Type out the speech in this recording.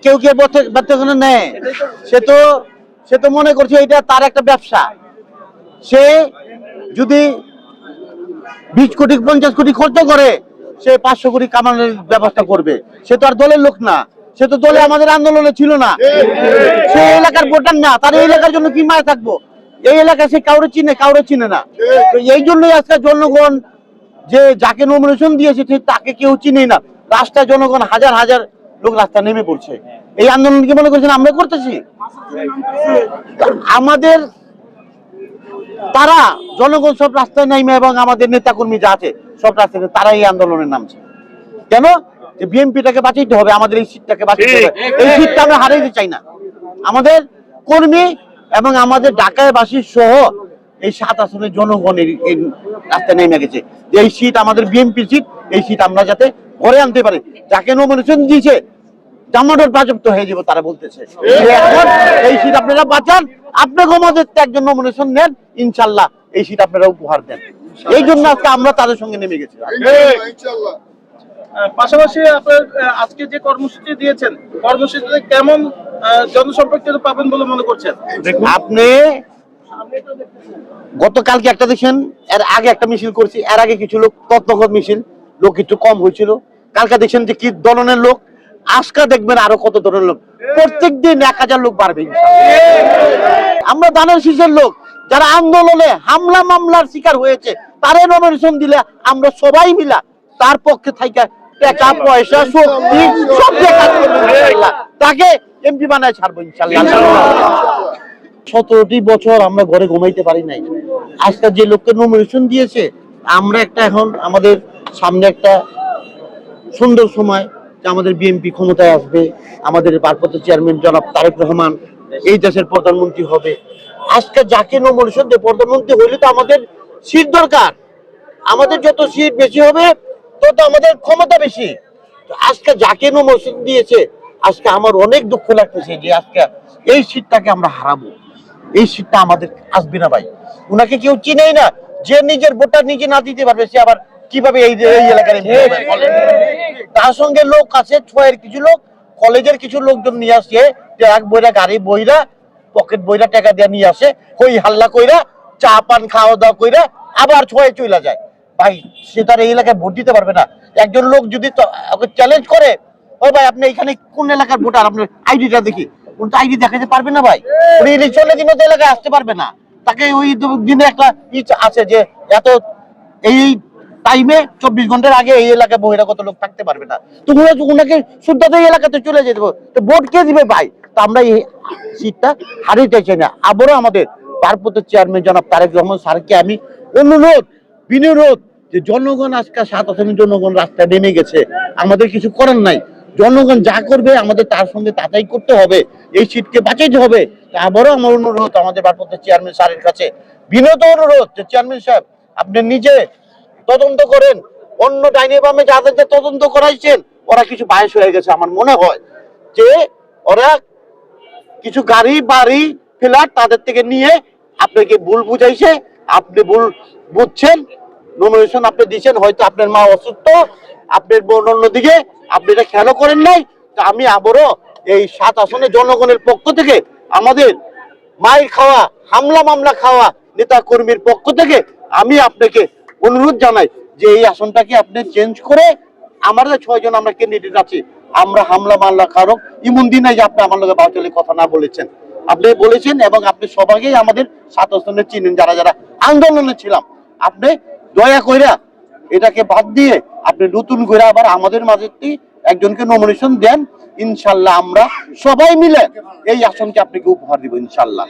কেউ কেউ বাধ্যকরণ নেয়, সে তো মনে করছে এটা তার একটা ব্যবসা। সে যদি 20 কোটি 50 কোটি খরচ করে সে 500 কোটি কামানোর ব্যবস্থা করবে। সে তো আর দলের লোক না, সে তো দলে আমাদের আন্দোলনে ছিল না, সে এলাকার ভোটার না। তার এই এলাকার জন্য কি মায় থাকবো? এই এলাকায় সে কাউরে চিনে না। তো এই জন্যই আজকে জনগণ যে যাকে নমিনেশন দিয়েছে ঠিক তাকে কেউ চিনেই না। রাস্তায় জনগণ হাজার হাজার লোক রাস্তায় নেমে পড়ছে। এই আন্দোলন কি মনে করছেন আমরা করতেছি? আমাদের তারা জনগণ সব রাস্তায় নামে এবং আমাদের নেতাকর্মী যা আছে সব রাস্তায় তারা এই আন্দোলনের নামছে। কেন? যে বিএনপিটাকে বাঁচাইতে হবে, আমাদের এই সিটটাকে বাঁচাইতে হবে। এই সিটটা আমরা হারাইতে চাই না। আমাদের কর্মী এবং আমাদের ঢাকায় বাসী সহ এই 7 আসনের জনগণের এই রাস্তায় নেমে গেছে যে এই সিট আমাদের বিএনপি সিট, এই সিট আমরা যাতে ঘরে আনতে পারি। যাকে নমিনেশন দিয়েছে জামানত বাজেপ্ত হয়ে যাবে তারা বলতেছে। এখন এই সিট আপনারা বাঁচান, আপনাকে আমাদের একজন নমিনেশন নেন, ইনশাল্লাহ এই সিট আপনারা উপহার দেন। এই জন্য আজকে আমরা তাদের সঙ্গে নেমে গেছি। পাশাপাশি আপনার আজকে যে কর্মসূচি দিয়েছেন, কর্মসূচিতে কেমন জনসম্পৃক্ততা পাবেন বলে মনে করছেন? আপনি গতকালকে একটা দেখছেন, এর আগে একটা মিছিল করছি, এর আগে কিছু লোক তৎনগর মিছিল, লোক একটু কম হয়েছিল। কালকে দেখছেন যে কি ধরনের লোক, আজকে দেখবেন আরো কত ধরনের লোক। প্রত্যেকদিন 1000 লোক বাড়বে। আমরা দানের শীষের লোক যারা আন্দোলনে হামলা মামলার শিকার হয়েছে তারে নমিনেশন দিলে আমরা সবাই মিলা তার পক্ষে থাইকা টাকা পয়সা শক্তি সব দিয়ে কাজ করবো ইনশাআল্লাহ। তাকে এমপি বানায় ছাড়বো ইনশাআল্লাহ। 17টি বছর আমরা ঘরে ঘুমাইতে পারি নাই। আজকে যে লোককে নমিনেশন দিয়েছে, আমরা একটা এখন আমাদের সামনে একটা সুন্দর সময় যে আমাদের বিএনপি ক্ষমতায় আসবে, আমাদের ভারপ্রাপ্ত চেয়ারম্যান জনাব তারেক রহমান এই দেশের প্রধানমন্ত্রী হবে। আজকে যাকে নমিনেশন দিয়ে প্রধানমন্ত্রী হইলে তো আমাদের সিট দরকার, আমাদের যত সিট বেশি হবে তত আমাদের ক্ষমতা বেশি। আজকে যাকে নমিনেশন দিয়েছে, আজকে আমার অনেক দুঃখ লাগতেছে যে আজকে এই সিটটাকে আমরা হারাবো। এই সিটটা আমাদের আসবে না ভাই। উনাকে কেউ চিনেই না। যে নিজের ভোটটা নিজে না দিতে পারবে সে আবার কিভাবে এই এলাকার তার সঙ্গে লোক আছে, ছয়ের কিছু লোক, কলেজের কিছু লোকজন নিয়ে আসে, ট্রাক বইরা গাড়ি বইরা পকেট বইরা টাকা দিয়ে নিয়ে আসে, হই হাল্লা কইরা চা পান খাওয়া দাওয়া কইরা আবার ছয়ে চলে যায়। ভাই সে তার এই এলাকায় ভোট দিতে পারবে না। একজন লোক যদি চ্যালেঞ্জ করে, ও ভাই আপনি এখানে কোন এলাকার ভোটার, আপনার আইডিটা দেখি, উনি তো আইডি দেখাতে পারবে না ভাই। উনি ইলেকশনের দিনে তো এলাকায় আসতে পারবে না। তাকে ওই দিনে একটা আছে যে এত এই টাইমে 24 ঘন্টার আগে এই এলাকায় বহিরাগত লোক থাকতে পারবে না। তো উনাকে শুদ্ধতা এই এলাকাতে চলে যেতে হবে। তো ভোট কে দিবে ভাই? তো আমরা এই সিটটা হারিয়ে চাই না। আবারও আমাদের ভারপ্রাপ্ত চেয়ারম্যান জনাব তারেক রহমান স্যারকে আমি অনুরোধ বিনুরোধ যে জনগণ আজকে 7 আসনের জনগণ রাস্তায় নেমে গেছে, আমাদের কিছু করার নাই। জনগণ যা করবে আমাদের তার সঙ্গে তাতাই করতে হবে, এই সিটকে বাঁচাইতে হবে। আবারও আমার অনুরোধ আমাদের ভারপ্রাপ্ত চেয়ারম্যান স্যারের কাছে বিনত অনুরোধ যে চেয়ারম্যান সাহেব আপনি নিজে তদন্ত করেন। অন্য ডাইনে বামে যাদেরকে তদন্ত করাইছেন ওরা কিছু বায়স হয়ে গেছে। আমার মনে হয় যে ওরা কিছু গাড়ি বাড়ি ফ্ল্যাট তাদের থেকে নিয়ে আপনাকে ভুল বুঝাইছে, আপনি ভুল বুঝছেন। নমিনেশন আপনি দিচ্ছেন, হয়তো আপনার মা অসুস্থ, আপনার অন্যদিকে আপনি এটা খেয়াল করেন নাই। তা আমি আবারও এই 7 আসনে জনগণের পক্ষ থেকে, আমাদের মাইর খাওয়া হামলা মামলা খাওয়া নেতা কর্মীর পক্ষ থেকে আমি আপনাকে অনুরোধ জানাই যে এই আসনটাকে আপনি চেঞ্জ করে, আমাদের 6 জন আমরা ক্যান্ডিডেট আছি, আমরা হামলা মামলা কারো ইমন দিন নাই যে আপনি আমার লগে বাউচালি কথা না বলেছেন। আপনি বলেছেন এবং আপনি সবাইকেই আমাদের 7 আসনে চিনেন যারা যারা আন্দোলনে ছিলাম। আপনি দয়া কইরা এটাকে বাদ দিয়ে আপনি নতুন করে আবার আমাদের মাঝে একজনকে নমিনেশন দেন। ইনশাল্লাহ আমরা সবাই মিলে এই আসনকে আপনাকে উপহার দিব ইনশাল্লাহ।